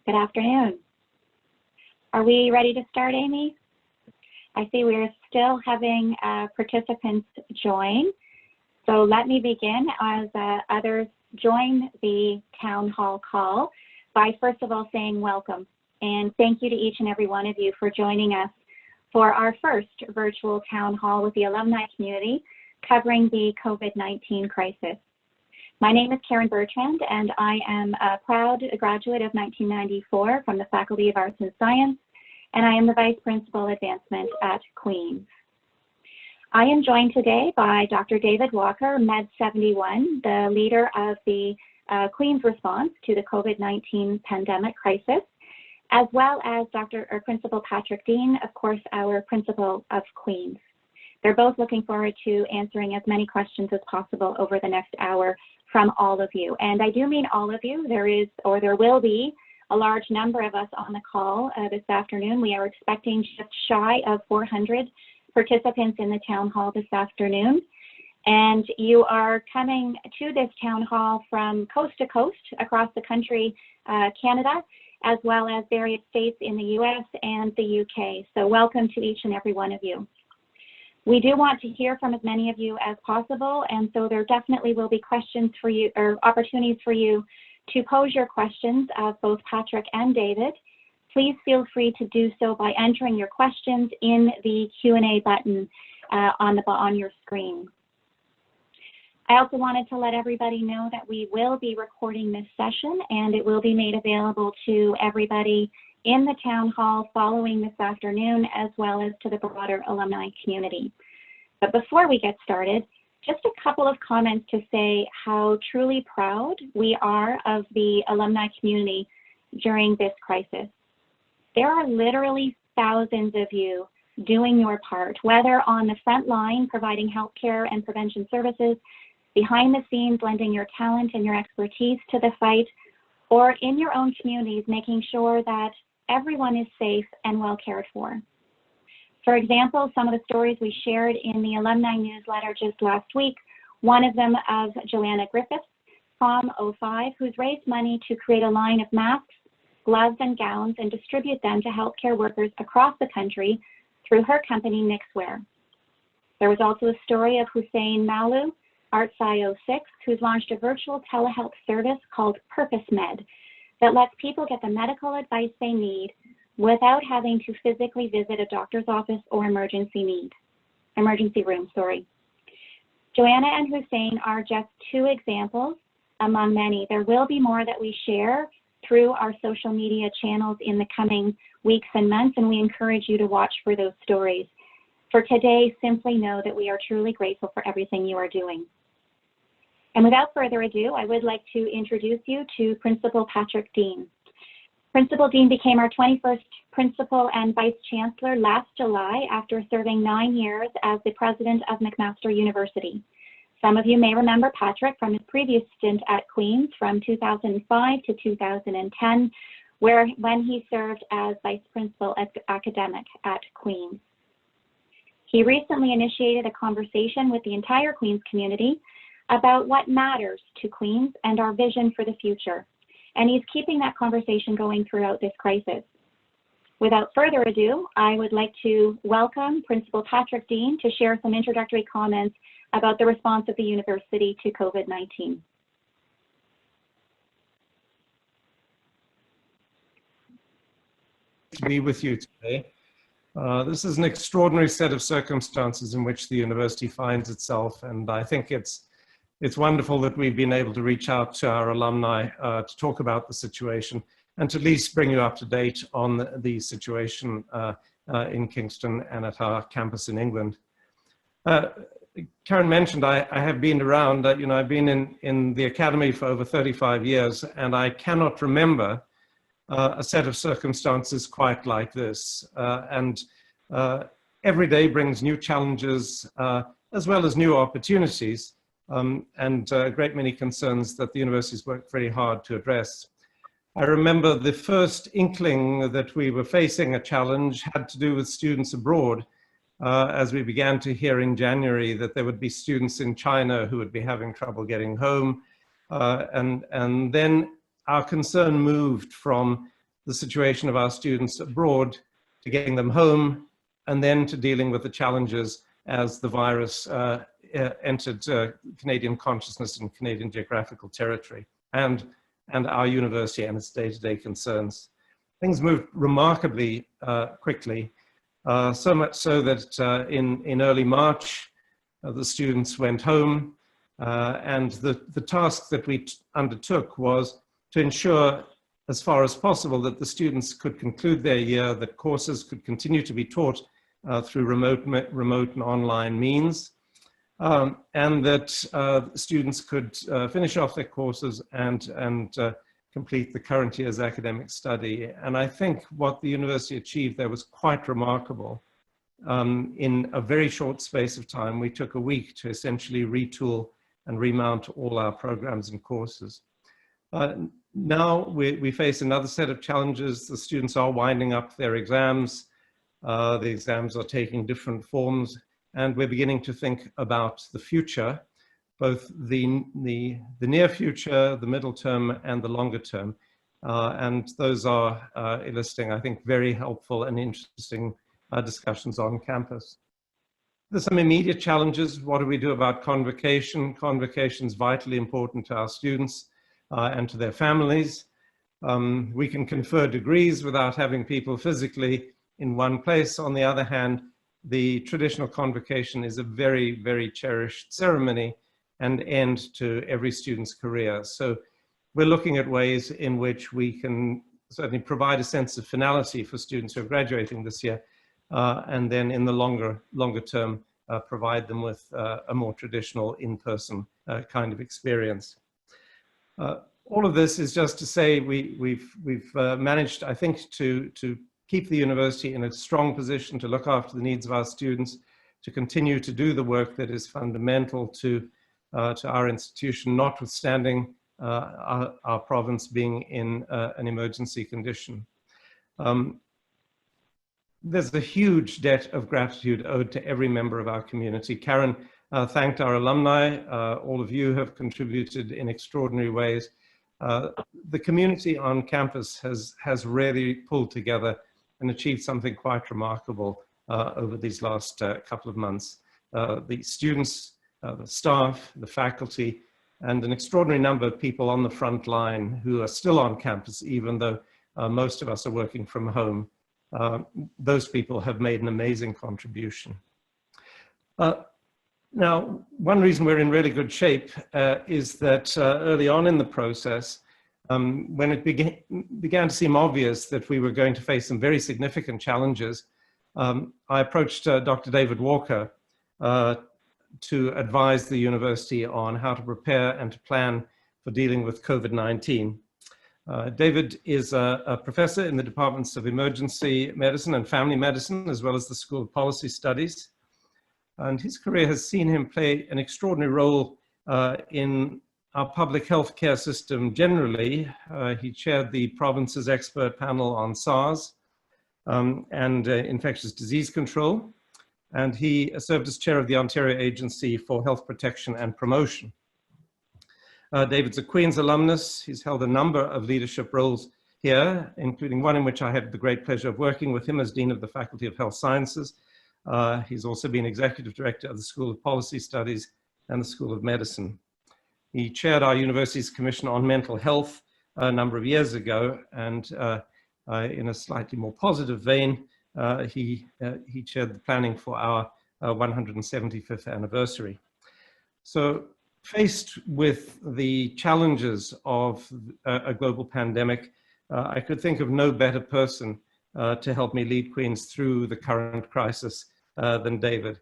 Good afternoon. Are we ready to start, Amy? I see we are still having participants join. So let me begin as others join the town hall call by first of all saying welcome and thank you to each and every one of you for joining us for our first virtual town hall with the alumni community covering the COVID-19 crisis. My name is Karen Bertrand and I am a proud graduate of 1994 from the Faculty of Arts and Science, and I am the Vice Principal Advancement at Queen's. I am joined today by Dr. David Walker, Med 71, the leader of the Queen's response to the COVID-19 pandemic crisis, as well as Principal Patrick Deane, of course, our Principal of Queen's. They're both looking forward to answering as many questions as possible over the next hour from all of you. And I do mean all of you. There will be a large number of us on the call this afternoon. We are expecting just shy of 400 participants in the town hall this afternoon. And you are coming to this town hall from coast to coast across the country, Canada, as well as various states in the US and the UK. So welcome to each and every one of you. We do want to hear from as many of you as possible, and so there definitely will be questions for you, or opportunities for you to pose your questions of both Patrick and David. Please feel free to do so by entering your questions in the Q&A button on your screen. I also wanted to let everybody know that we will be recording this session and it will be made available to everybody in the town hall following this afternoon, as well as to the broader alumni community. But before we get started, just a couple of comments to say how truly proud we are of the alumni community during this crisis. There are literally thousands of you doing your part, whether on the front line providing healthcare and prevention services, behind the scenes lending your talent and your expertise to the fight, or in your own communities making sure that everyone is safe and well cared for. For example, some of the stories we shared in the alumni newsletter just last week, one of them of Joanna Griffiths, Prom 05, who's raised money to create a line of masks, gloves, and gowns and distribute them to healthcare workers across the country through her company, Nixwear. There was also a story of Hussein Malu, ArtSci 06, who's launched a virtual telehealth service called Purpose Med that lets people get the medical advice they need without having to physically visit a doctor's office or emergency room. Joanna and Hussein are just two examples among many. There will be more that we share through our social media channels in the coming weeks and months, and we encourage you to watch for those stories. For today, simply know that we are truly grateful for everything you are doing. And without further ado, I would like to introduce you to Principal Patrick Deane. Principal Deane became our 21st Principal and Vice Chancellor last July after serving 9 years as the President of McMaster University. Some of you may remember Patrick from his previous stint at Queen's from 2005 to 2010, when he served as Vice Principal Academic at Queen's. He recently initiated a conversation with the entire Queen's community about what matters to Queen's and our vision for the future. And he's keeping that conversation going throughout this crisis. Without further ado, I would like to welcome Principal Patrick Deane to share some introductory comments about the response of the university to COVID-19. To be with you today. This is an extraordinary set of circumstances in which the university finds itself, and I think it's wonderful that we've been able to reach out to our alumni to talk about the situation and to at least bring you up to date on the situation in Kingston and at our campus in England. Karen mentioned I have been around, I've been in the academy for over 35 years, and I cannot remember a set of circumstances quite like this. Every day brings new challenges as well as new opportunities. And a great many concerns that the university's worked very hard to address. I remember the first inkling that we were facing a challenge had to do with students abroad, as we began to hear in January that there would be students in China who would be having trouble getting home. And then our concern moved from the situation of our students abroad, to getting them home, and then to dealing with the challenges as the virus entered Canadian consciousness and Canadian geographical territory, and our university and its day-to-day concerns. Things moved remarkably quickly, so much so that in early March, the students went home, and the task that we undertook was to ensure, as far as possible, that the students could conclude their year, that courses could continue to be taught through remote and online means, and that students could finish off their courses and complete the current year's academic study. And I think what the university achieved there was quite remarkable. In a very short space of time, we took a week to essentially retool and remount all our programs and courses. Now we face another set of challenges. The students are winding up their exams. The exams are taking different forms, and we're beginning to think about the future, both the near future, the middle term, and the longer term. And those are eliciting, I think, very helpful and interesting discussions on campus. There's some immediate challenges. What do we do about convocation? Convocation is vitally important to our students and to their families. We can confer degrees without having people physically in one place. On the other hand, the traditional convocation is a very, very cherished ceremony and end to every student's career. So we're looking at ways in which we can certainly provide a sense of finality for students who are graduating this year, and then in the longer term, provide them with a more traditional in-person kind of experience. All of this is just to say we've managed, I think, to keep the university in a strong position to look after the needs of our students, to continue to do the work that is fundamental to our institution, notwithstanding our province being in an emergency condition. There's a huge debt of gratitude owed to every member of our community. Karen thanked our alumni. All of you have contributed in extraordinary ways. The community on campus has really pulled together and achieved something quite remarkable over these last couple of months. The students, the staff, the faculty, and an extraordinary number of people on the front line who are still on campus, even though most of us are working from home. Those people have made an amazing contribution. Now, one reason we're in really good shape is that early on in the process, when it began to seem obvious that we were going to face some very significant challenges, I approached Dr. David Walker to advise the university on how to prepare and to plan for dealing with COVID-19. David is a professor in the departments of emergency medicine and family medicine, as well as the School of Policy Studies. And his career has seen him play an extraordinary role in our public health care system generally. He chaired the province's expert panel on SARS and infectious disease control. And he served as chair of the Ontario Agency for Health Protection and Promotion. David's a Queen's alumnus. He's held a number of leadership roles here, including one in which I had the great pleasure of working with him as Dean of the Faculty of Health Sciences. He's also been Executive Director of the School of Policy Studies and the School of Medicine. He chaired our university's Commission on Mental Health a number of years ago, and in a slightly more positive vein, he chaired the planning for our 175th anniversary. So, faced with the challenges of a global pandemic, I could think of no better person to help me lead Queen's through the current crisis than David.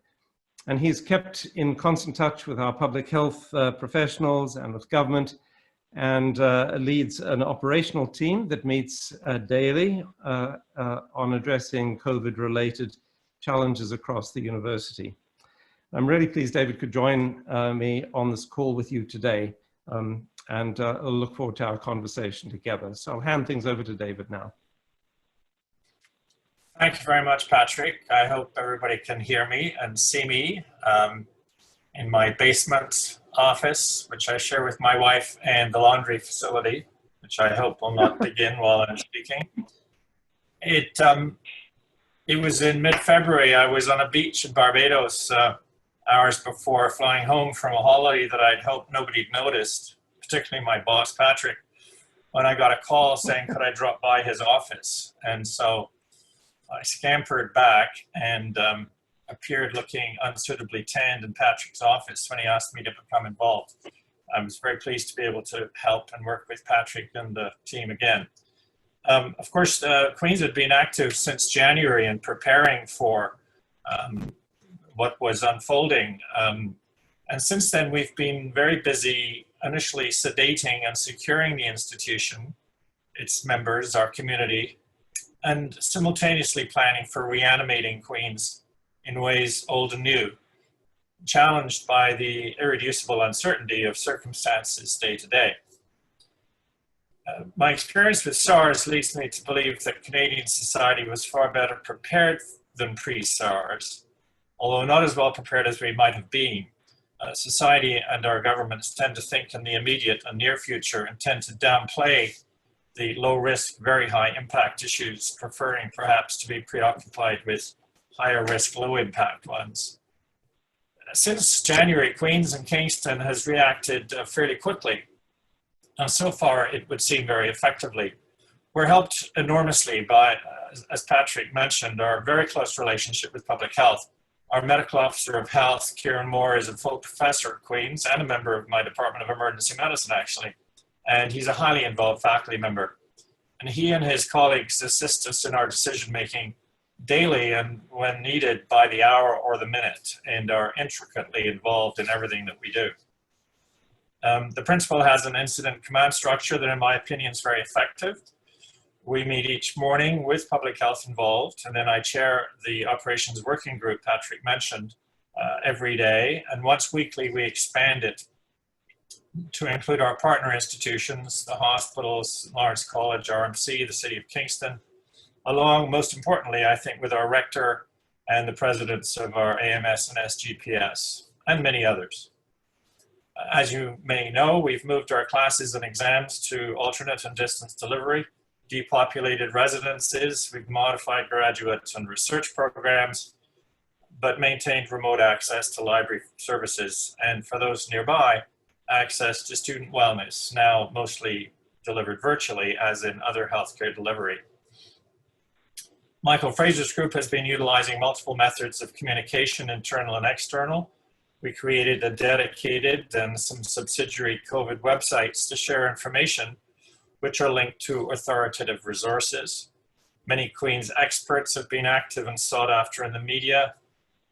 And he's kept in constant touch with our public health professionals and with government, and leads an operational team that meets daily on addressing COVID-related challenges across the university. I'm really pleased David could join me on this call with you today, and I'll look forward to our conversation together. So I'll hand things over to David now. Thank you very much, Patrick. I hope everybody can hear me and see me in my basement office, which I share with my wife, and the laundry facility, which I hope will not begin while I'm speaking. It was in mid-February. I was on a beach in Barbados hours before flying home from a holiday that I'd hoped nobody'd noticed, particularly my boss, Patrick, when I got a call saying, could I drop by his office? And so I scampered back and appeared looking unsuitably tanned in Patrick's office when he asked me to become involved. I was very pleased to be able to help and work with Patrick and the team again. Of course, Queen's had been active since January in preparing for what was unfolding. And since then, we've been very busy initially sedating and securing the institution, its members, our community, and simultaneously planning for reanimating Queen's in ways old and new, challenged by the irreducible uncertainty of circumstances day to day. My experience with SARS leads me to believe that Canadian society was far better prepared than pre-SARS, although not as well prepared as we might have been. Society and our governments tend to think in the immediate and near future and tend to downplay the low risk, very high impact issues, preferring perhaps to be preoccupied with higher risk, low impact ones. Since January, Queen's and Kingston has reacted fairly quickly. And so far, it would seem very effectively. We're helped enormously by, as Patrick mentioned, our very close relationship with public health. Our medical officer of health, Kieran Moore, is a full professor at Queen's and a member of my Department of Emergency Medicine, actually. And he's a highly involved faculty member. And he and his colleagues assist us in our decision-making daily and when needed by the hour or the minute, and are intricately involved in everything that we do. The principal has an incident command structure that, in my opinion, is very effective. We meet each morning with public health involved, and then I chair the operations working group Patrick mentioned every day. And once weekly, we expand it to include our partner institutions, the hospitals, Lawrence College, RMC, the City of Kingston, along, most importantly, I think, with our rector and the presidents of our AMS and SGPS, and many others. As you may know, we've moved our classes and exams to alternate and distance delivery, depopulated residences, we've modified graduate and research programs, but maintained remote access to library services, and for those nearby, access to student wellness, now mostly delivered virtually, as in other healthcare delivery. Michael Fraser's group has been utilizing multiple methods of communication, internal and external. We created a dedicated and some subsidiary COVID websites to share information, which are linked to authoritative resources. Many Queen's experts have been active and sought after in the media,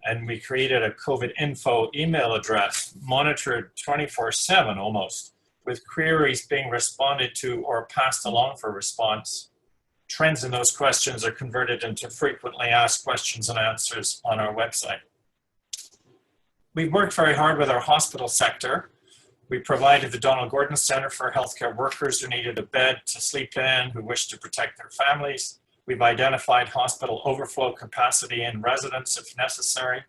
and we created a COVID info email address, monitored 24/7 almost, with queries being responded to or passed along for response. Trends in those questions are converted into frequently asked questions and answers on our website. We've worked very hard with our hospital sector. We provided the Donald Gordon Center for healthcare workers who needed a bed to sleep in, who wished to protect their families. We've identified hospital overflow capacity in residents if necessary.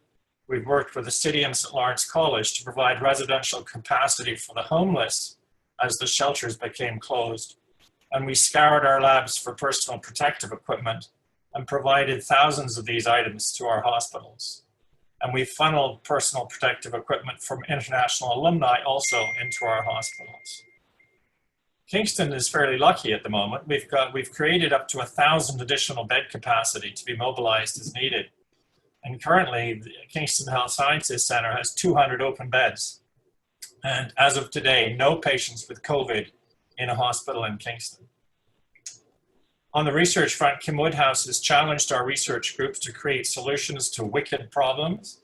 We've worked with the city and St. Lawrence College to provide residential capacity for the homeless as the shelters became closed. And we scoured our labs for personal protective equipment and provided thousands of these items to our hospitals. And we funneled personal protective equipment from international alumni also into our hospitals. Kingston is fairly lucky at the moment. We've created up to 1,000 additional bed capacity to be mobilized as needed. And currently, the Kingston Health Sciences Center has 200 open beds. And as of today, no patients with COVID in a hospital in Kingston. On the research front, Kim Woodhouse has challenged our research groups to create solutions to wicked problems,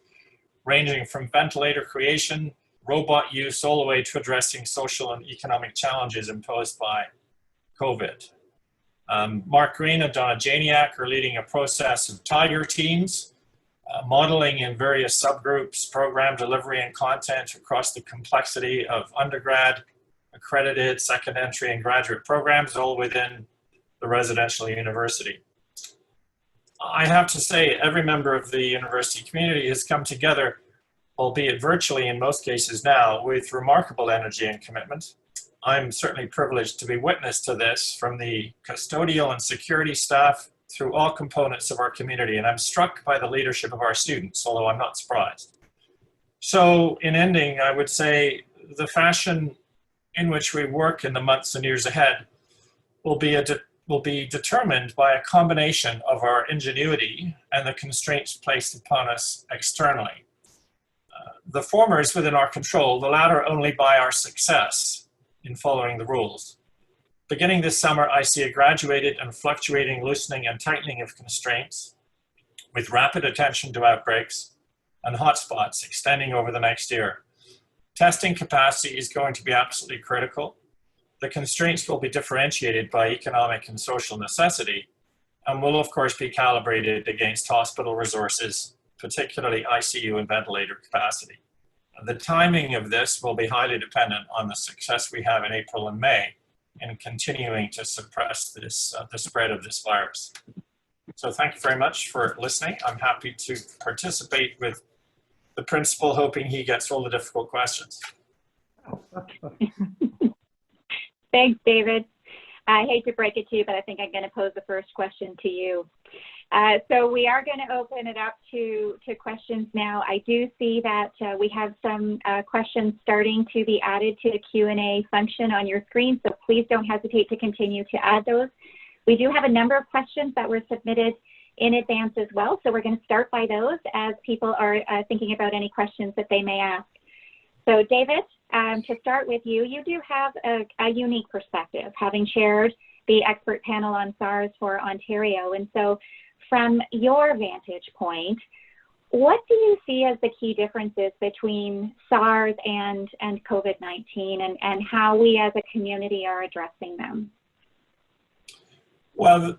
ranging from ventilator creation, robot use, all the way to addressing social and economic challenges imposed by COVID. Mark Green and Donna Janiak are leading a process of tiger teams, modeling in various subgroups, program delivery and content across the complexity of undergrad, accredited, second entry, and graduate programs, all within the residential university. I have to say, every member of the university community has come together, albeit virtually in most cases now, with remarkable energy and commitment. I'm certainly privileged to be witness to this, from the custodial and security staff through all components of our community. And I'm struck by the leadership of our students, although I'm not surprised. So in ending, I would say the fashion in which we work in the months and years ahead will be determined by a combination of our ingenuity and the constraints placed upon us externally. The former is within our control, the latter only by our success in following the rules. Beginning this summer, I see a graduated and fluctuating loosening and tightening of constraints with rapid attention to outbreaks and hotspots extending over the next year. Testing capacity is going to be absolutely critical. The constraints will be differentiated by economic and social necessity and will of course be calibrated against hospital resources, particularly ICU and ventilator capacity. The timing of this will be highly dependent on the success we have in April and May in continuing to suppress this, the spread of this virus. So thank you very much for listening. I'm happy to participate with the principal, hoping he gets all the difficult questions. Thanks, David. I hate to break it to you, but I think I'm going to pose the first question to you. So we are going to open it up to questions now. I do see that we have some questions starting to be added to the Q&A function on your screen, so please don't hesitate to continue to add those. We do have a number of questions that were submitted in advance as well, so we're going to start by those as people are thinking about any questions that they may ask. So David, to start with you, you do have a unique perspective, having chaired the expert panel on SARS for Ontario. And so from your vantage point, what do you see as the key differences between SARS and COVID-19 and how we as a community are addressing them? Well,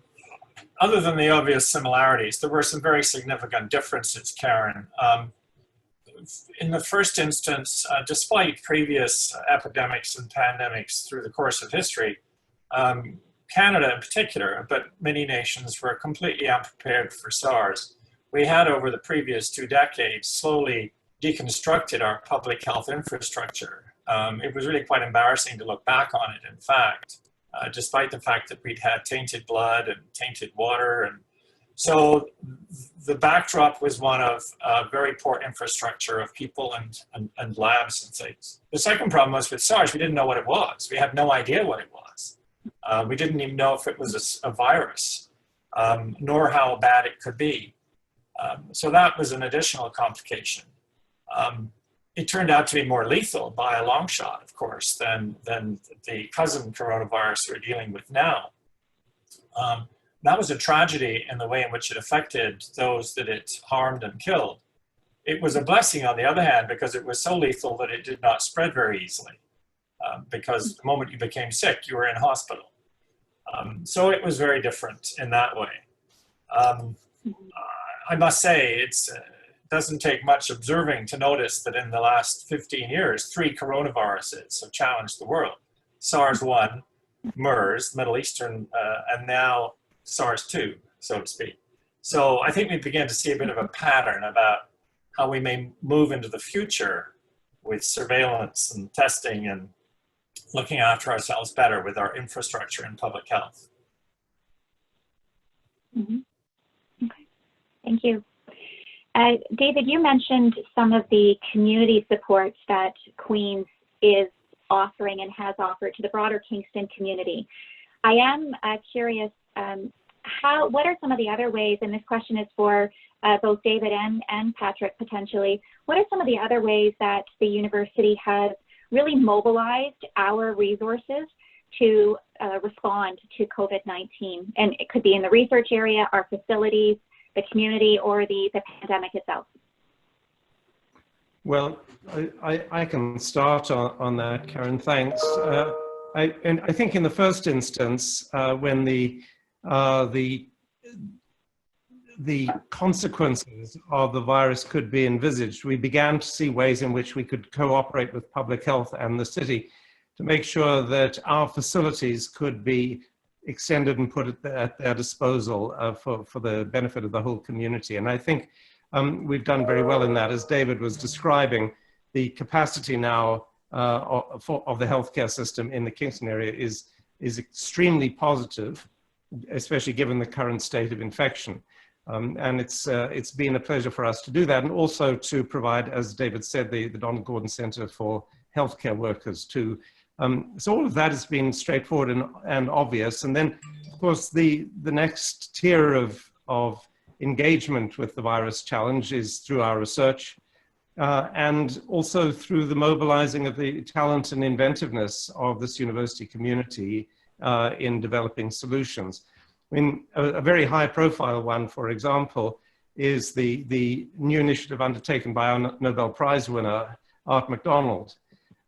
other than the obvious similarities, there were some very significant differences, Karen. In the first instance, despite previous epidemics and pandemics through the course of history, Canada in particular, but many nations were completely unprepared for SARS. We had over the previous 2 decades slowly deconstructed our public health infrastructure. It was really quite embarrassing to look back on it, in fact, despite the fact that we'd had tainted blood and tainted water. And so the backdrop was one of very poor infrastructure of people and labs and things. The second problem was with SARS, we didn't know what it was. We had no idea what it was. We didn't even know if it was a virus, nor how bad it could be. So that was an additional complication. It turned out to be more lethal by a long shot, of course, than the cousin coronavirus we're dealing with now. That was a tragedy in the way in which it affected those that it harmed and killed. It was a blessing, on the other hand, because it was so lethal that it did not spread very easily. Because the moment you became sick, you were in hospital. So it was very different in that way. I must say, it doesn't take much observing to notice that in the last 15 years, 3 coronaviruses have challenged the world. SARS-1, MERS, Middle Eastern, and now SARS-2, so to speak. So I think we begin to see a bit of a pattern about how we may move into the future with surveillance and testing and looking after ourselves better with our infrastructure and public health. Mm-hmm. Okay, thank you. David, you mentioned some of the community supports that Queen's is offering and has offered to the broader Kingston community. I am curious, what are some of the other ways, and this question is for both David and Patrick potentially, what are some of the other ways that the university has really mobilized our resources to respond to COVID-19? And it could be in the research area, our facilities, the community, or the pandemic itself. Well, I can start on that, Karen, thanks. And I think in the first instance, when the consequences of the virus could be envisaged, we began to see ways in which we could cooperate with public health and the city to make sure that our facilities could be extended and put at their disposal for the benefit of the whole community. And I think we've done very well in that. As David was describing, the capacity now of the healthcare system in the Kingston area is extremely positive. especially given the current state of infection. And it's been a pleasure for us to do that, and also to provide, as David said, the Donald Gordon Center for Healthcare Workers too. So all of that has been straightforward and obvious. And then, of course, the next tier of engagement with the virus challenge is through our research, and also through the mobilizing of the talent and inventiveness of this university community in developing solutions. I mean, a very high profile one, for example, is the new initiative undertaken by our Nobel Prize winner, Art MacDonald,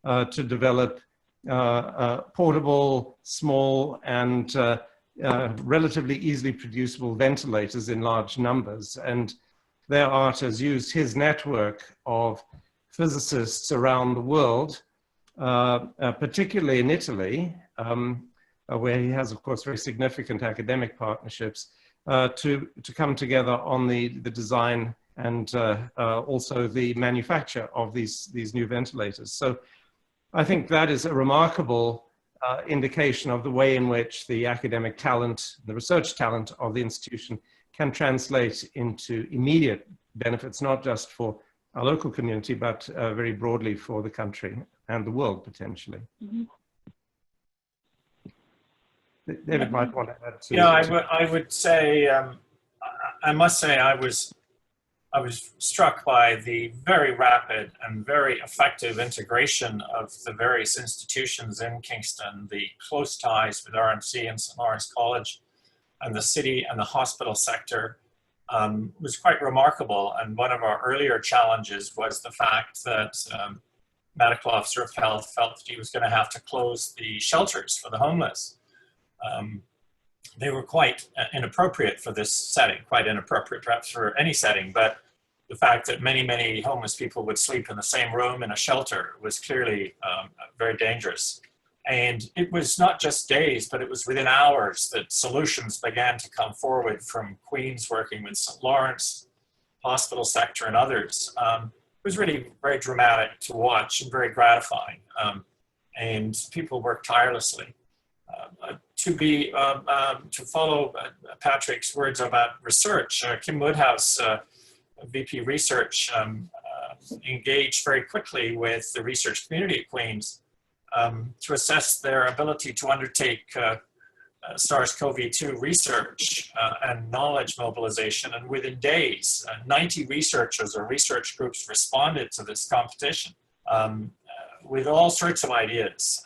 to develop portable, small, and relatively easily producible ventilators in large numbers. And there Art has used his network of physicists around the world, particularly in Italy, where he has, of course, very significant academic partnerships, to come together on the design and also the manufacture of these new ventilators. So I think that is a remarkable indication of the way in which the academic talent, the research talent of the institution can translate into immediate benefits, not just for our local community, but very broadly for the country and the world, potentially. Mm-hmm. David might want to add to. Yeah, I would say, I must say I was struck by the very rapid and very effective integration of the various institutions in Kingston, the close ties with RMC and St. Lawrence College and the city and the hospital sector was quite remarkable. And one of our earlier challenges was the fact that Medical Officer of Health felt that he was going to have to close the shelters for the homeless. They were quite inappropriate for this setting, quite inappropriate perhaps for any setting, but the fact that many homeless people would sleep in the same room in a shelter was clearly very dangerous. And it was not just days, but it was within hours that solutions began to come forward from Queen's working with St. Lawrence, hospital sector and others. It was really very dramatic to watch and very gratifying. And people worked tirelessly. To follow Patrick's words about research, Kim Woodhouse, VP Research, engaged very quickly with the research community at Queen's to assess their ability to undertake SARS-CoV-2 research and knowledge mobilization. And within days, 90 researchers or research groups responded to this competition with all sorts of ideas.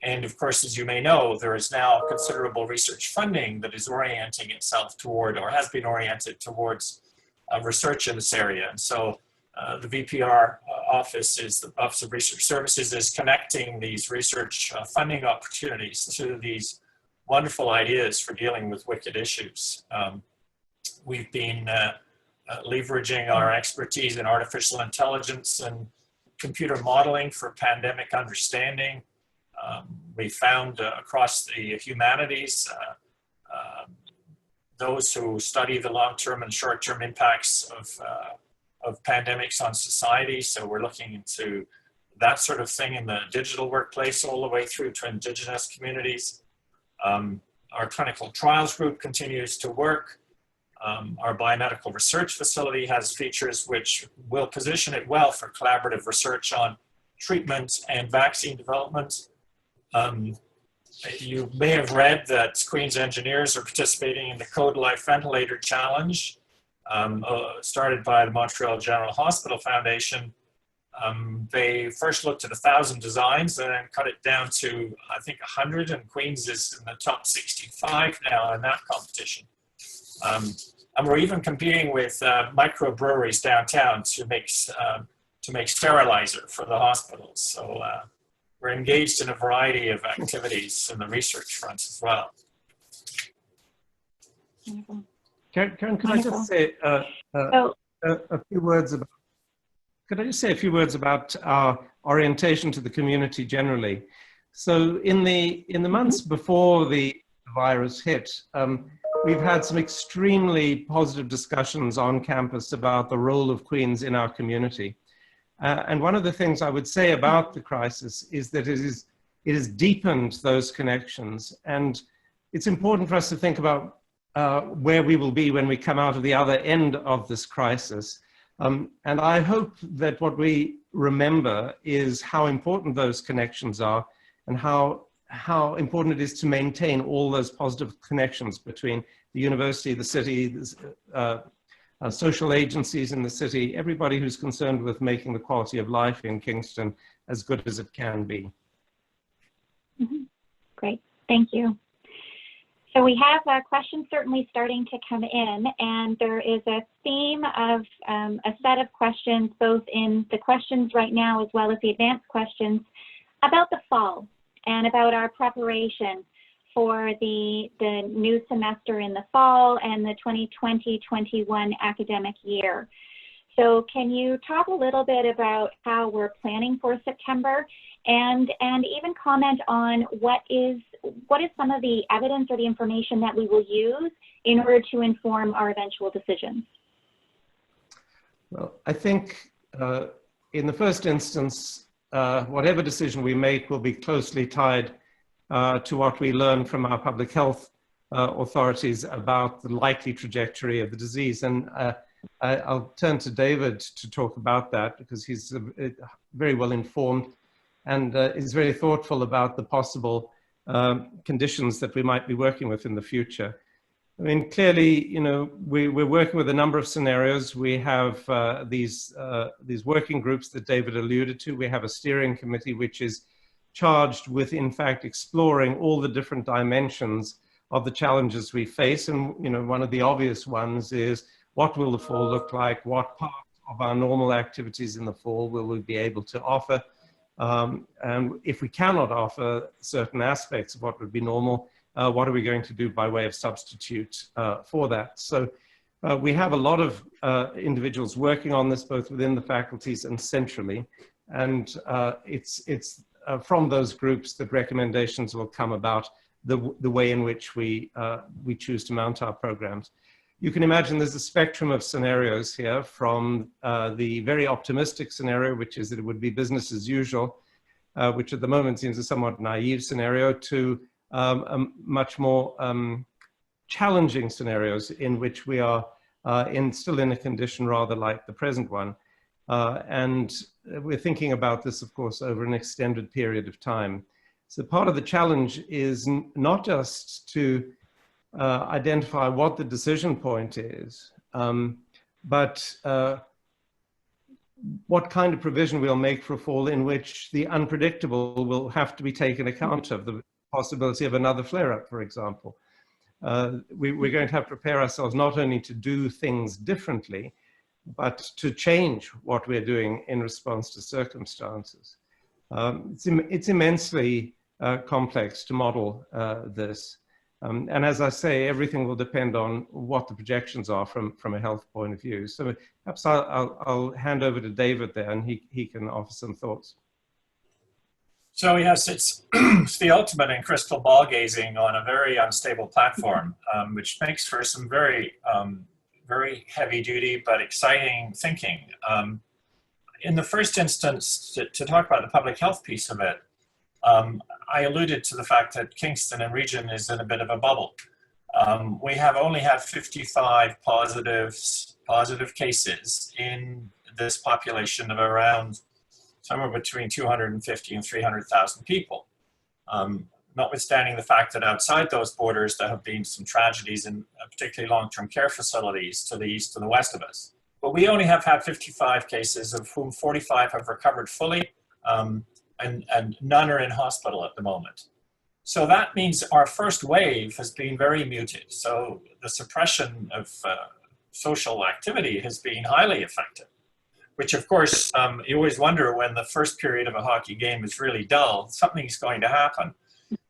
And of course, as you may know, there is now considerable research funding that is orienting itself toward, or has been oriented towards, research in this area. And so the VPR office, the Office of Research Services, is connecting these research funding opportunities to these wonderful ideas for dealing with wicked issues. We've been leveraging our expertise in artificial intelligence and computer modeling for pandemic understanding. We found across the humanities, those who study the long-term and short-term impacts of pandemics on society. So we're looking into that sort of thing in the digital workplace all the way through to Indigenous communities. Our clinical trials group continues to work. Our biomedical research facility has features which will position it well for collaborative research on treatment and vaccine development. You may have read that Queen's engineers are participating in the Code Life Ventilator Challenge, started by the Montreal General Hospital Foundation. They first looked at 1,000 designs and then cut it down to, I think, 100, and Queen's is in the top 65 now in that competition. And we're even competing with microbreweries downtown to make sterilizer for the hospitals. So we're engaged in a variety of activities in the research front as well. Karen, could I just say a few words about? Could I just say a few words about our orientation to the community generally? So in the months before the virus hit, we've had some extremely positive discussions on campus about the role of Queen's in our community. And one of the things I would say about the crisis is that it has deepened those connections and it's important for us to think about where we will be when we come out of the other end of this crisis. And I hope that what we remember is how important those connections are, and how important it is to maintain all those positive connections between the university, the city, social agencies in the city, everybody who's concerned with making the quality of life in Kingston as good as it can be. Mm-hmm. Great, thank you. So we have questions certainly starting to come in, and there is a theme of a set of questions, both in the questions right now as well as the advanced questions, about the fall and about our preparation for the new semester in the fall and the 2020-21 academic year. So can you talk a little bit about how we're planning for September, and even comment on what is some of the evidence or the information that we will use in order to inform our eventual decisions? Well, I think in the first instance, whatever decision we make will be closely tied to what we learn from our public health authorities about the likely trajectory of the disease. And I'll turn to David to talk about that, because he's very well informed and is very thoughtful about the possible conditions that we might be working with in the future. I mean, clearly, you know, we're working with a number of scenarios. We have these working groups that David alluded to. We have a steering committee which is charged with, in fact, exploring all the different dimensions of the challenges we face. And, you know, one of the obvious ones is, what will the fall look like? What part of our normal activities in the fall will we be able to offer? And if we cannot offer certain aspects of what would be normal, what are we going to do by way of substitute for that? So we have a lot of individuals working on this, both within the faculties and centrally. And it's from those groups that recommendations will come about the way in which we choose to mount our programs. You can imagine there's a spectrum of scenarios here, from the very optimistic scenario, which is that it would be business as usual, which at the moment seems a somewhat naive scenario, to much more challenging scenarios in which we are still in a condition rather like the present one. And we're thinking about this, of course, over an extended period of time. So part of the challenge is not just to identify what the decision point is, but what kind of provision we'll make for a fall in which the unpredictable will have to be taken account of, the possibility of another flare-up, for example. We're going to have to prepare ourselves not only to do things differently, but to change what we're doing in response to circumstances. It's immensely complex to model this. And as I say, everything will depend on what the projections are from a health point of view. So perhaps I'll hand over to David there, and he can offer some thoughts. So yes, it's, it's the ultimate in crystal ball gazing on a very unstable platform, which makes for some very, very heavy duty but exciting thinking. In the first instance, to talk about the public health piece of it, I alluded to the fact that Kingston and region is in a bit of a bubble. We have only had 55 positive cases in this population of around somewhere between 250 and 300,000 people. Notwithstanding the fact that outside those borders, there have been some tragedies in particularly long-term care facilities to the east and the west of us. But we only have had 55 cases, of whom 45 have recovered fully, and none are in hospital at the moment. So that means our first wave has been very muted. So the suppression of social activity has been highly effective, which of course, you always wonder when the first period of a hockey game is really dull, something's going to happen.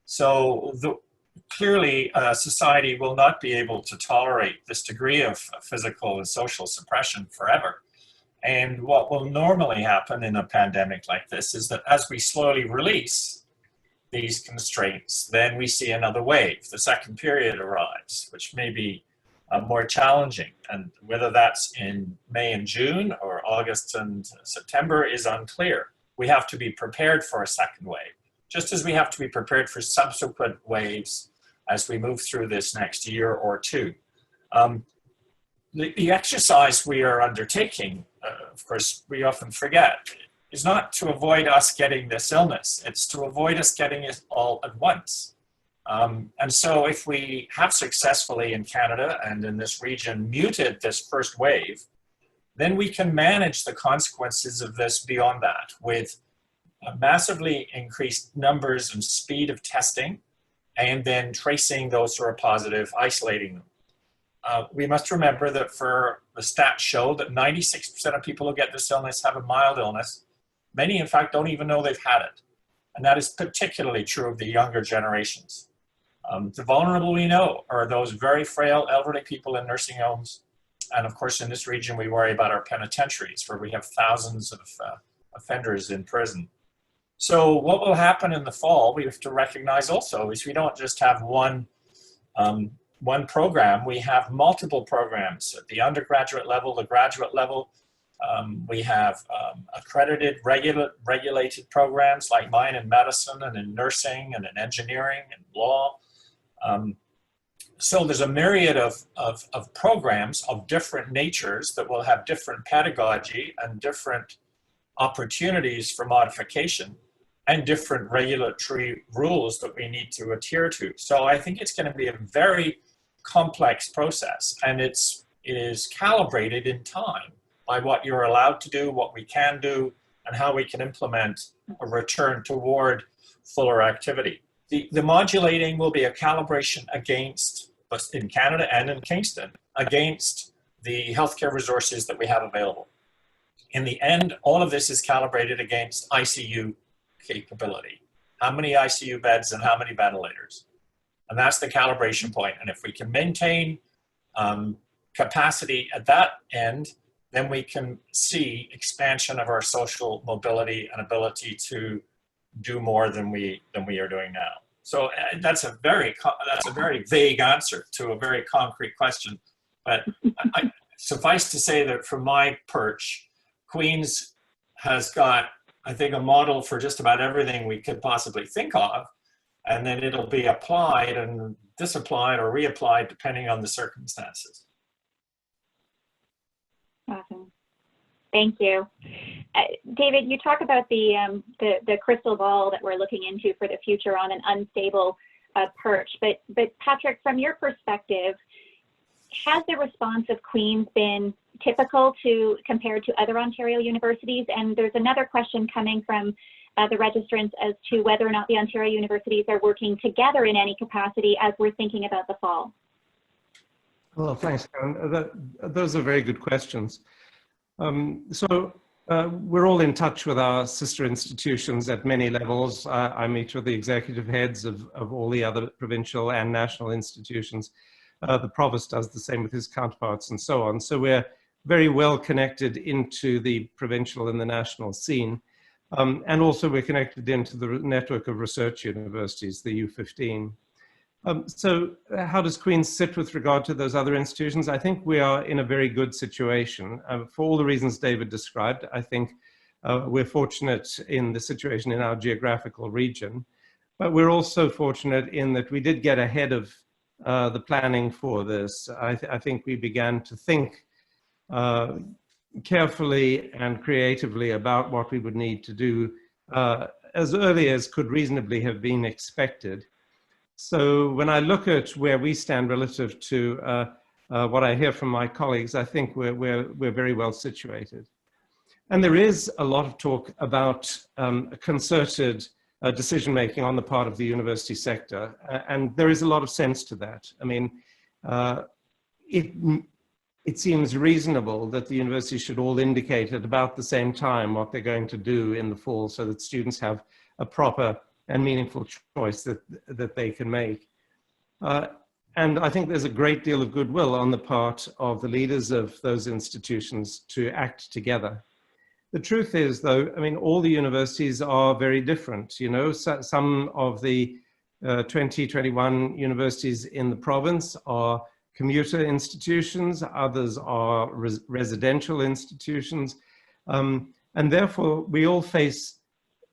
So clearly society will not be able to tolerate this degree of physical and social suppression forever. And what will normally happen in a pandemic like this is that as we slowly release these constraints, then we see another wave. The second period arrives, which may be more challenging. And whether that's in May and June or August and September is unclear. We have to be prepared for a second wave, just as we have to be prepared for subsequent waves as we move through this next year or two. The exercise we are undertaking, of course, we often forget, is not to avoid us getting this illness. It's to avoid us getting it all at once. And so if we have successfully in Canada and in this region muted this first wave, then we can manage the consequences of this beyond that with massively increased numbers and speed of testing, and then tracing those who are positive, isolating them. We must remember that the stats show that 96% of people who get this illness have a mild illness. Many, in fact, don't even know they've had it. And that is particularly true of the younger generations. The vulnerable we know are those very frail elderly people in nursing homes. And of course, in this region, we worry about our penitentiaries, where we have thousands of offenders in prison. So what will happen in the fall, we have to recognize also, is we don't just have one program, we have multiple programs at the undergraduate level, the graduate level. We have accredited, regulated programs like mine in medicine and in nursing and in engineering and law. So there's a myriad of programs of different natures that will have different pedagogy and different opportunities for modification and different regulatory rules that we need to adhere to. So I think it's going to be a very complex process, and it is calibrated in time by what you're allowed to do, what we can do, and how we can implement a return toward fuller activity. The modulating will be a calibration against, in Canada and in Kingston, against the healthcare resources that we have available. In the end, all of this is calibrated against ICU capability. How many ICU beds and how many ventilators? And that's the calibration point. And if we can maintain capacity at that end, then we can see expansion of our social mobility and ability to do more than we are doing now. So that's a very vague answer to a very concrete question. But suffice to say that from my perch, Queen's has got, I think, a model for just about everything we could possibly think of, and then it'll be applied and disapplied or reapplied depending on the circumstances. Awesome. Thank you. David, you talk about the crystal ball that we're looking into for the future on an unstable perch, but Patrick, from your perspective, has the response of Queen's been typical compared to other Ontario universities? And there's another question coming from the registrants as to whether or not the Ontario universities are working together in any capacity as we're thinking about the fall. Well, thanks, Karen. Those are very good questions. We're all in touch with our sister institutions at many levels. I meet with the executive heads of all the other provincial and national institutions. The provost does the same with his counterparts and so on. So we're very well connected into the provincial and the national scene. And also we're connected into the network of research universities, the U15. So how does Queen's sit with regard to those other institutions? I think we are in a very good situation. For all the reasons David described, I think we're fortunate in the situation in our geographical region, but we're also fortunate in that we did get ahead of the planning for this. I think we began to think carefully and creatively about what we would need to do as early as could reasonably have been expected. So when I look at where we stand relative to what I hear from my colleagues, I think we're very well situated. And there is a lot of talk about concerted decision-making on the part of the university sector, and there is a lot of sense to that. I mean, it seems reasonable that the university should all indicate at about the same time what they're going to do in the fall so that students have a proper and meaningful choice that they can make. And I think there's a great deal of goodwill on the part of the leaders of those institutions to act together. The truth is, though, I mean, all the universities are very different. You know, some of the 2021 universities in the province are commuter institutions, others are residential institutions. And therefore, we all face,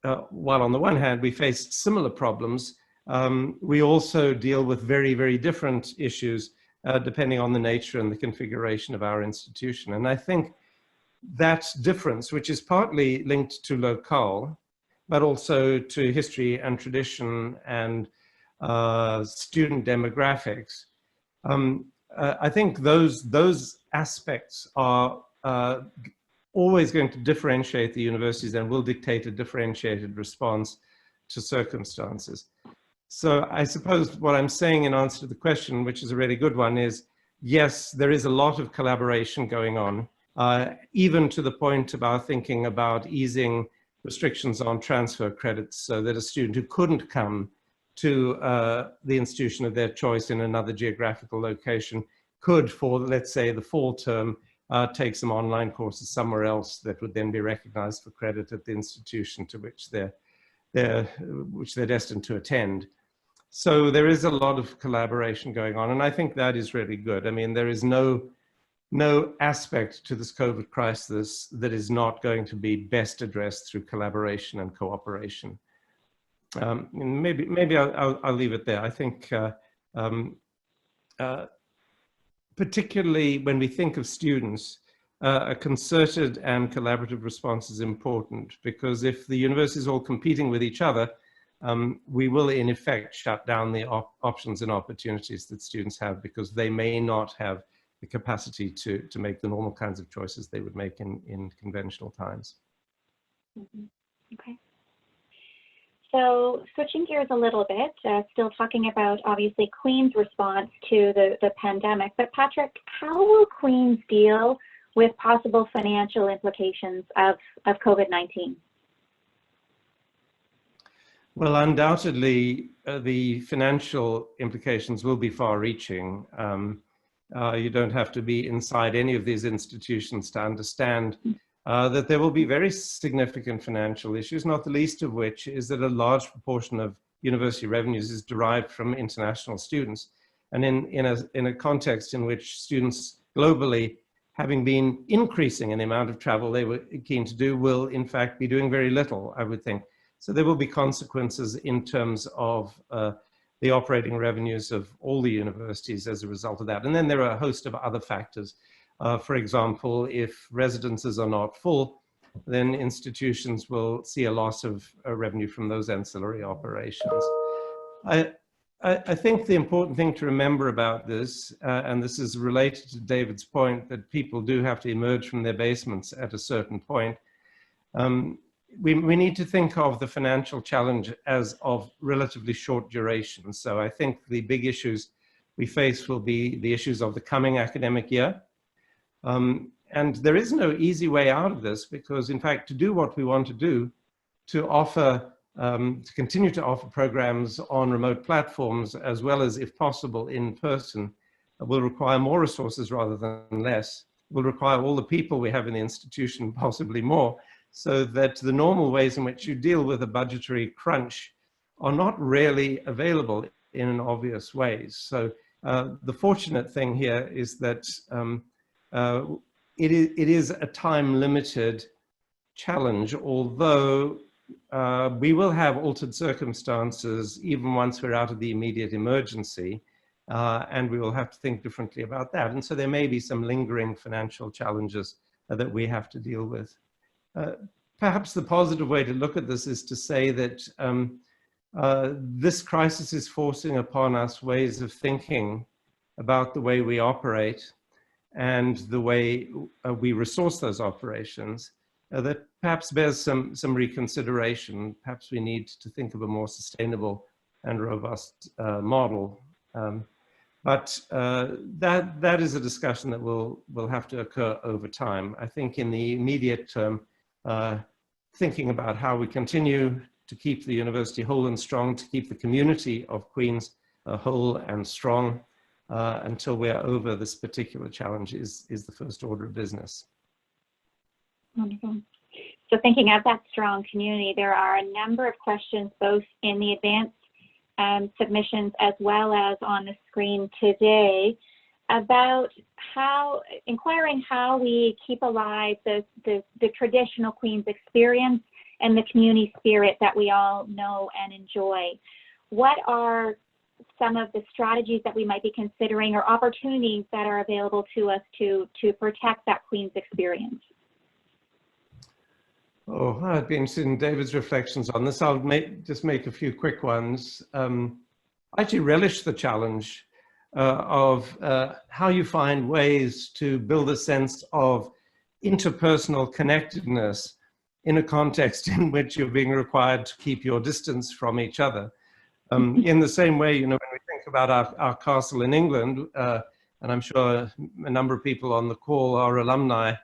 while on the one hand, we face similar problems, we also deal with very, very different issues depending on the nature and the configuration of our institution. And I think that difference, which is partly linked to locale, but also to history and tradition and student demographics, I think those aspects are always going to differentiate the universities and will dictate a differentiated response to circumstances. So I suppose what I'm saying in answer to the question, which is a really good one, is yes, there is a lot of collaboration going on, even to the point about thinking about easing restrictions on transfer credits so that a student who couldn't come to the institution of their choice in another geographical location could, for let's say the fall term, take some online courses somewhere else that would then be recognized for credit at the institution to which they're destined to attend. So there is a lot of collaboration going on, and I think that is really good. I mean, there is no aspect to this COVID crisis that is not going to be best addressed through collaboration and cooperation. Maybe I'll leave it there. I think particularly when we think of students, a concerted and collaborative response is important, because if the university is all competing with each other, we will in effect shut down the options and opportunities that students have, because they may not have the capacity to make the normal kinds of choices they would make in conventional times. Mm-hmm. Okay. So switching gears a little bit, still talking about obviously Queen's response to the pandemic, but Patrick, how will Queen's deal with possible financial implications of COVID-19? Well, undoubtedly, the financial implications will be far-reaching. You don't have to be inside any of these institutions to understand that there will be very significant financial issues, not the least of which is that a large proportion of university revenues is derived from international students. And in a context in which students globally, having been increasing in the amount of travel they were keen to do, will in fact be doing very little, I would think. So there will be consequences in terms of the operating revenues of all the universities as a result of that. And then there are a host of other factors. For example, if residences are not full, then institutions will see a loss of revenue from those ancillary operations. I think the important thing to remember about this, and this is related to David's point, that people do have to emerge from their basements at a certain point. We need to think of the financial challenge as of relatively short duration. So I think the big issues we face will be the issues of the coming academic year. And there is no easy way out of this, because in fact, to do what we want to do, to offer, to continue to offer programs on remote platforms, as well as, if possible, in person, will require more resources rather than less, will require all the people we have in the institution, possibly more, so that the normal ways in which you deal with a budgetary crunch are not really available in obvious ways. So the fortunate thing here is that it is a time-limited challenge, although we will have altered circumstances even once we're out of the immediate emergency, and we will have to think differently about that. And so there may be some lingering financial challenges that we have to deal with. Perhaps the positive way to look at this is to say that this crisis is forcing upon us ways of thinking about the way we operate and the way we resource those operations that perhaps bears some reconsideration. Perhaps we need to think of a more sustainable and robust model. But that is a discussion that will have to occur over time. I think in the immediate term, thinking about how we continue to keep the university whole and strong, to keep the community of Queens whole and strong until we're over this particular challenge is the first order of business. Wonderful. So thinking of that strong community, there are a number of questions both in the advanced submissions as well as on the screen today about inquiring how we keep alive the traditional Queen's experience and the community spirit that we all know and enjoy. what are some of the strategies that we might be considering or opportunities that are available to us to protect that Queen's experience? Oh, I'd be interested in David's reflections on this. I'll just make a few quick ones. I actually relish the challenge of how you find ways to build a sense of interpersonal connectedness in a context in which you're being required to keep your distance from each other. In the same way, you know, when we think about our castle in England, and I'm sure a number of people on the call are alumni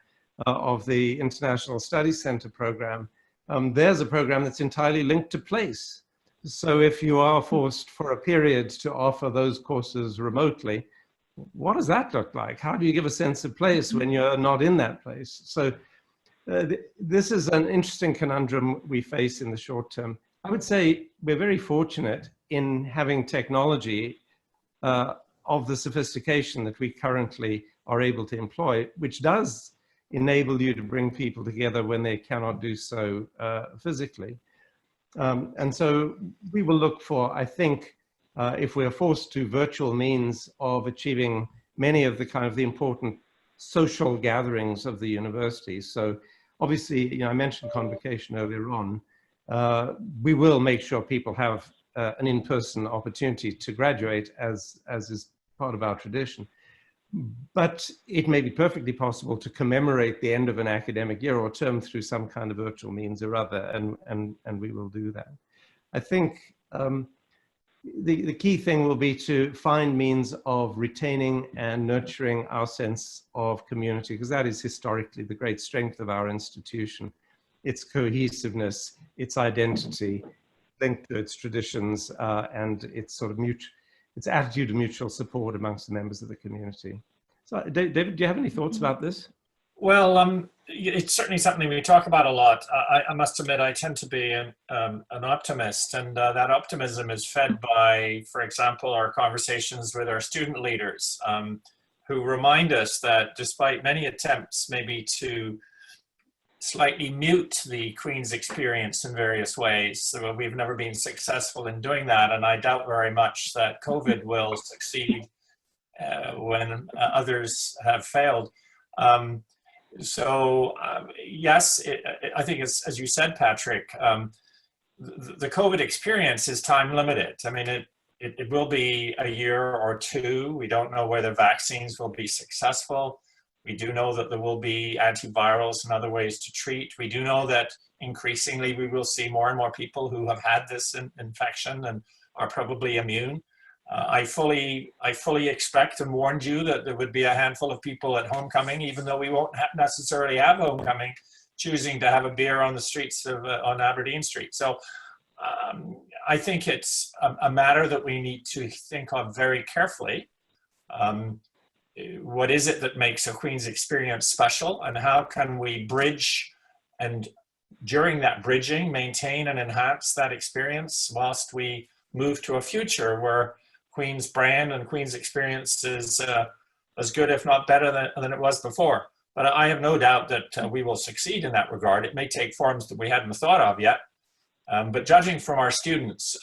of the International Studies Center program, there's a program that's entirely linked to place. So if you are forced for a period to offer those courses remotely, what does that look like? How do you give a sense of place when you're not in that place? So this is an interesting conundrum we face in the short term. I would say we're very fortunate in having technology of the sophistication that we currently are able to employ, which does enable you to bring people together when they cannot do so physically. And so we will look for, I think, if we're forced to virtual means of achieving many of the important social gatherings of the universities. So obviously, you know, I mentioned convocation earlier on. We will make sure people have an in-person opportunity to graduate as is part of our tradition. But it may be perfectly possible to commemorate the end of an academic year or term through some kind of virtual means or other, and we will do that. I think the key thing will be to find means of retaining and nurturing our sense of community, because that is historically the great strength of our institution. Its cohesiveness, its identity, linked to its traditions, and its its attitude of mutual support amongst the members of the community. So, David, do you have any thoughts about this? Well, it's certainly something we talk about a lot. I must admit, I tend to be an optimist, and that optimism is fed by, for example, our conversations with our student leaders, who remind us that despite many attempts maybe to slightly mute the Queen's experience in various ways, so we've never been successful in doing that, and I doubt very much that COVID will succeed when others have failed. Yes, I think as you said, Patrick, the COVID experience is time limited. I mean, it will be a year or two. We don't know whether vaccines will be successful. We do know that there will be antivirals and other ways to treat. We do know that increasingly we will see more and more people who have had this infection and are probably immune. I fully expect and warned you that there would be a handful of people at homecoming, even though we won't necessarily have homecoming, choosing to have a beer on the streets of on Aberdeen Street. So I think it's a matter that we need to think of very carefully. What is it that makes a Queen's experience special, and how can we bridge and during that bridging maintain and enhance that experience whilst we move to a future where Queen's brand and Queen's experience is as good, if not better than it was before. But I have no doubt that we will succeed in that regard. It may take forms that we hadn't thought of yet, but judging from our students,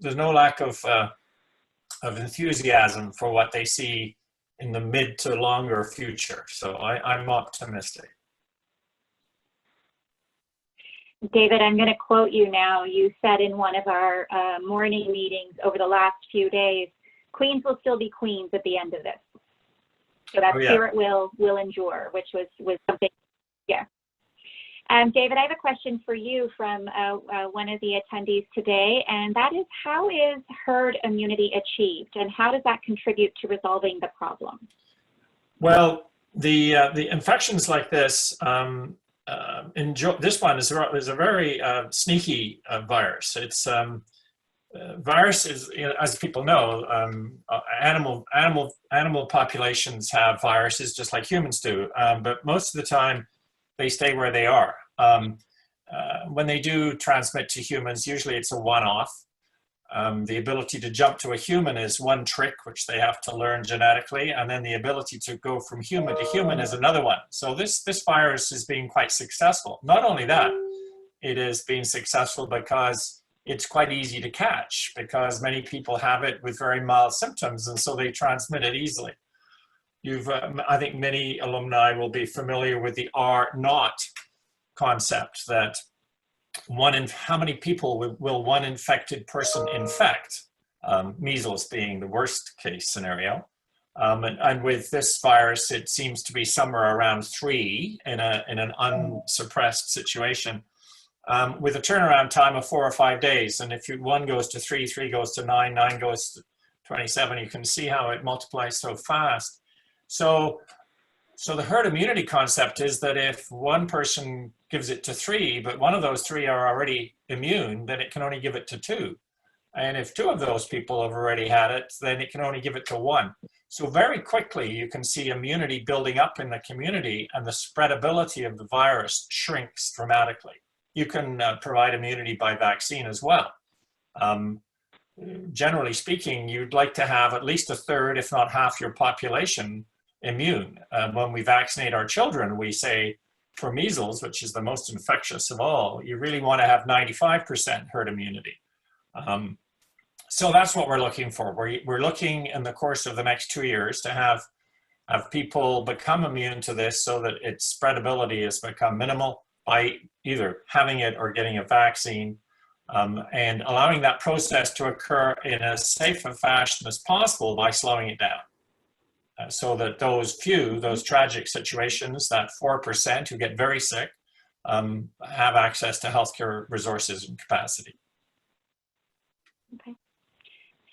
there's no lack of enthusiasm for what they see in the mid to longer future. So I'm optimistic. David, I'm going to quote you now. You said in one of our morning meetings over the last few days, Queens will still be Queens at the end of this. So that spirit will endure, which was something, yeah. David, I have a question for you from one of the attendees today, and that is, how is herd immunity achieved, and how does that contribute to resolving the problem? Well, the infections like this, this one is a very sneaky virus. It's virus is, you know, as people know, animal populations have viruses just like humans do, but most of the time they stay where they are. When they do transmit to humans, usually it's a one-off. The ability to jump to a human is one trick, which they have to learn genetically, and then the ability to go from human to human is another one. So this virus is being quite successful. Not only that, it is being successful because it's quite easy to catch because many people have it with very mild symptoms, and so they transmit it easily. I think many alumni will be familiar with the R naught concept, that how many people will one infected person infect? Measles being the worst case scenario. And with this virus, it seems to be somewhere around 3 in an unsuppressed situation, with a turnaround time of 4 or 5 days. And if 1 goes to 3, 3 goes to 9, 9 goes to 27, you can see how it multiplies so fast. So the herd immunity concept is that if one person gives it to 3, but one of those 3 are already immune, then it can only give it to 2. And if 2 of those people have already had it, then it can only give it to 1. So very quickly, you can see immunity building up in the community, and the spreadability of the virus shrinks dramatically. You can provide immunity by vaccine as well. Generally speaking, you'd like to have at least a third, if not half your population immune. When we vaccinate our children, we say for measles, which is the most infectious of all, you really want to have 95% herd immunity. So that's what we're looking for. We're looking in the course of the next 2 years to have people become immune to this so that its spreadability has become minimal by either having it or getting a vaccine, and allowing that process to occur in as safe a fashion as possible by slowing it down. So that those tragic situations, that 4% who get very sick, have access to healthcare resources and capacity. Okay.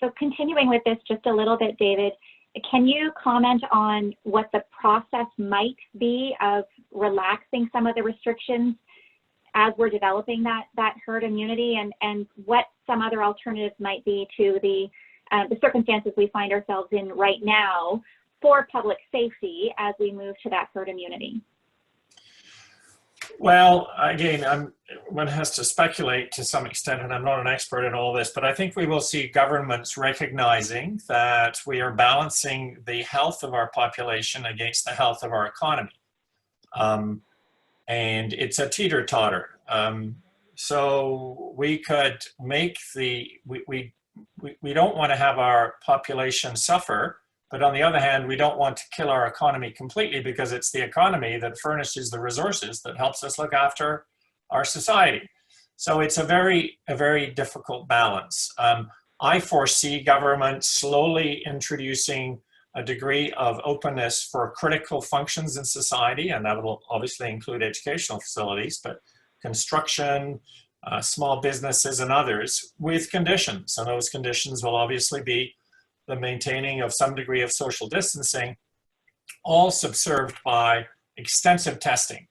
So continuing with this just a little bit, David, can you comment on what the process might be of relaxing some of the restrictions as we're developing that herd immunity, and what some other alternatives might be to the circumstances we find ourselves in right now for public safety as we move to that herd immunity? Well, again, one has to speculate to some extent, and I'm not an expert in all this, but I think we will see governments recognizing that we are balancing the health of our population against the health of our economy. And it's a teeter-totter. So we could make we don't want to have our population suffer, but on the other hand, we don't want to kill our economy completely, because it's the economy that furnishes the resources that helps us look after our society. So it's a very difficult balance. I foresee government slowly introducing a degree of openness for critical functions in society, and that will obviously include educational facilities, but construction, small businesses and others, with conditions. And those conditions will obviously be the maintaining of some degree of social distancing, all subserved by extensive testing.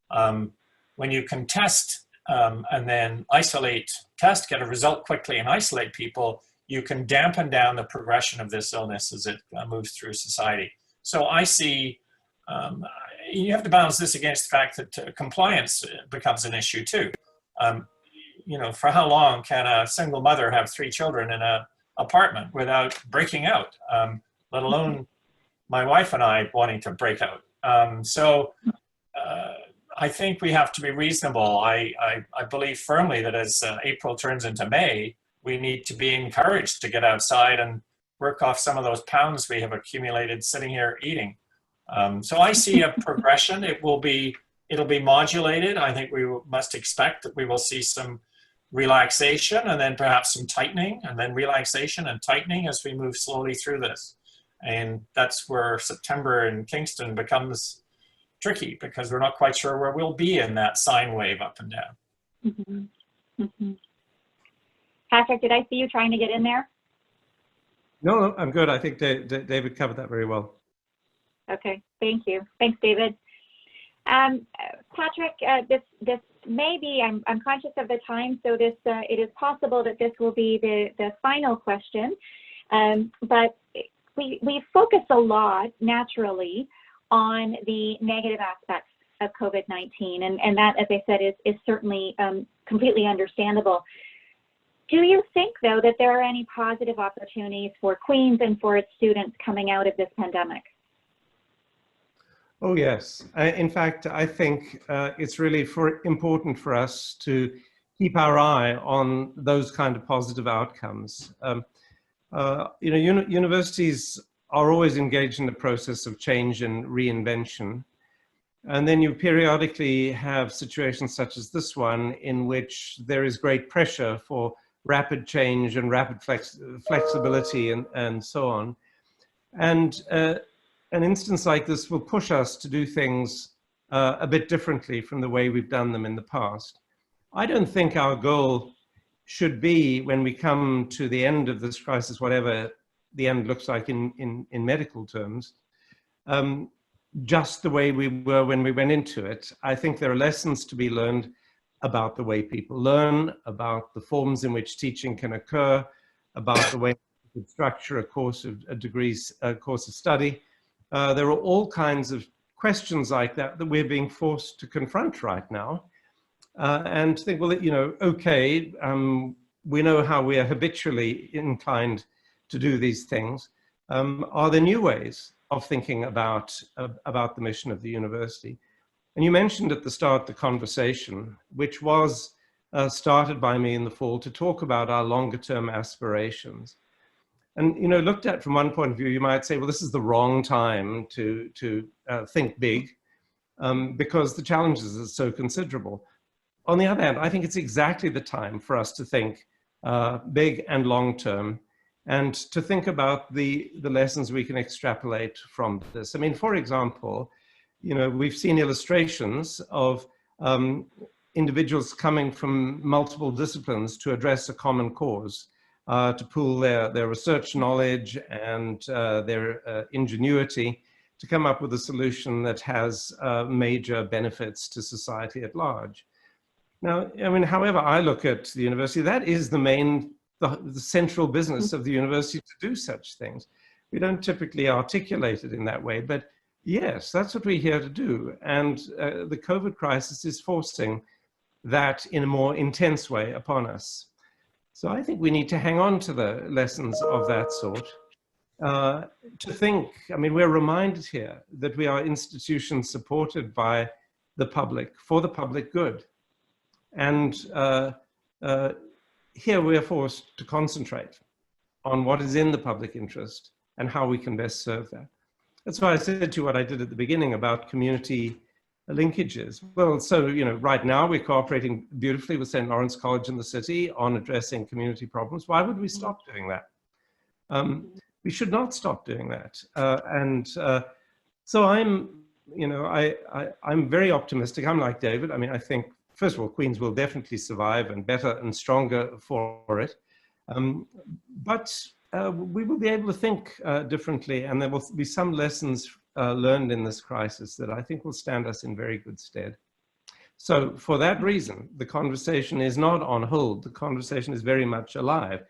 When you can test and then test, get a result quickly and isolate people, you can dampen down the progression of this illness as it moves through society. So I see, you have to balance this against the fact that compliance becomes an issue too. For how long can a single mother have 3 children in an apartment without breaking out, let alone my wife and I wanting to break out? I think we have to be reasonable. I believe firmly that as April turns into May, we need to be encouraged to get outside and work off some of those pounds we have accumulated sitting here eating. So I see a progression. It'll be modulated. I think we must expect that we will see some relaxation and then perhaps some tightening, and then relaxation and tightening as we move slowly through this. And that's where September in Kingston becomes tricky, because we're not quite sure where we'll be in that sine wave up and down. Mm-hmm. Mm-hmm. Patrick, did I see you trying to get in there? No, I'm good. I think David covered that very well. Okay, thank you. Thanks, David. Patrick, this may be, I'm conscious of the time, so it is possible that this will be the final question, but we focus a lot, naturally, on the negative aspects of COVID-19, and that, as I said, is certainly completely understandable. Do you think, though, that there are any positive opportunities for Queen's and for its students coming out of this pandemic? Oh, yes. In fact, I think it's really important for us to keep our eye on those kind of positive outcomes. Universities are always engaged in the process of change and reinvention. And then you periodically have situations such as this one in which there is great pressure for rapid change and rapid flexibility and so on. And an instance like this will push us to do things a bit differently from the way we've done them in the past. I don't think our goal should be, when we come to the end of this crisis, whatever the end looks like in medical terms, just the way we were when we went into it. I think there are lessons to be learned about the way people learn, about the forms in which teaching can occur, about the way you could structure a course of a course of study. There are all kinds of questions like that that we're being forced to confront right now. And think, well, okay, we know how we are habitually inclined to do these things. Are there new ways of thinking about the mission of the university? And you mentioned at the start the conversation, which was started by me in the fall, to talk about our longer term aspirations. And, looked at from one point of view, you might say, well, this is the wrong time to think big because the challenges are so considerable. On the other hand, I think it's exactly the time for us to think big and long term, and to think about the lessons we can extrapolate from this. I mean, for example, we've seen illustrations of individuals coming from multiple disciplines to address a common cause, to pool their research knowledge and their ingenuity to come up with a solution that has major benefits to society at large. Now, I mean, however I look at the university, that is the central business of the university, to do such things. We don't typically articulate it in that way, but yes, that's what we're here to do. And the COVID crisis is forcing that in a more intense way upon us. So I think we need to hang on to the lessons of that sort. To think, I mean, we're reminded here that we are institutions supported by the public, for the public good. And here we are forced to concentrate on what is in the public interest and how we can best serve that. That's why I said to you what I did at the beginning about community linkages. Well, so, right now we're cooperating beautifully with St. Lawrence College in the city on addressing community problems. Why would we stop doing that? We should not stop doing that. So I'm very optimistic. I'm like David. I mean, I think, first of all, Queen's will definitely survive, and better and stronger for it. But we will be able to think differently, and there will be some lessons learned in this crisis that I think will stand us in very good stead. So for that reason, the conversation is not on hold. The conversation is very much alive.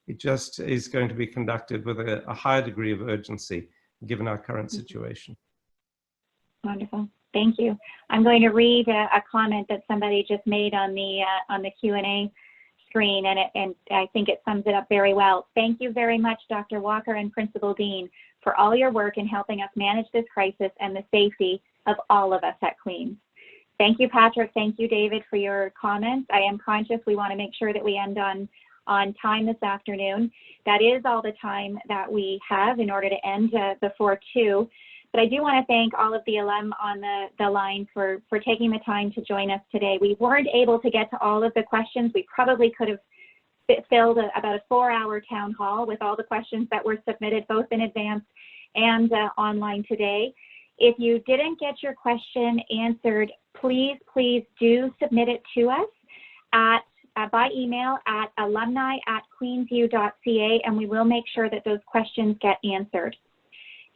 It just is going to be conducted with a high degree of urgency, given our current situation. Wonderful. Thank you. I'm going to read a comment that somebody just made on the Q&A screen, and I think it sums it up very well. Thank you very much, Dr. Walker and Principal Deane, for all your work in helping us manage this crisis and the safety of all of us at Queen's. Thank you, Patrick. Thank you, David, for your comments. I am conscious we want to make sure that we end on time this afternoon. That is all the time that we have in order to end before 2. But I do want to thank all of the alum on the line for taking the time to join us today. We weren't able to get to all of the questions. We probably could have filled about a 4-hour town hall with all the questions that were submitted both in advance and online today. If you didn't get your question answered, please do submit it to us by email at alumni@queensu.ca, and we will make sure that those questions get answered.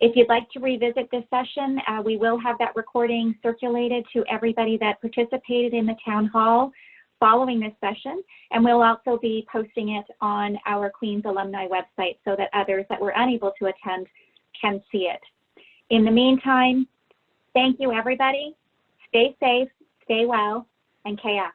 If you'd like to revisit this session, we will have that recording circulated to everybody that participated in the town hall following this session, and we'll also be posting it on our Queen's alumni website so that others that were unable to attend can see it. In the meantime, thank you, everybody. Stay safe, stay well, and KF.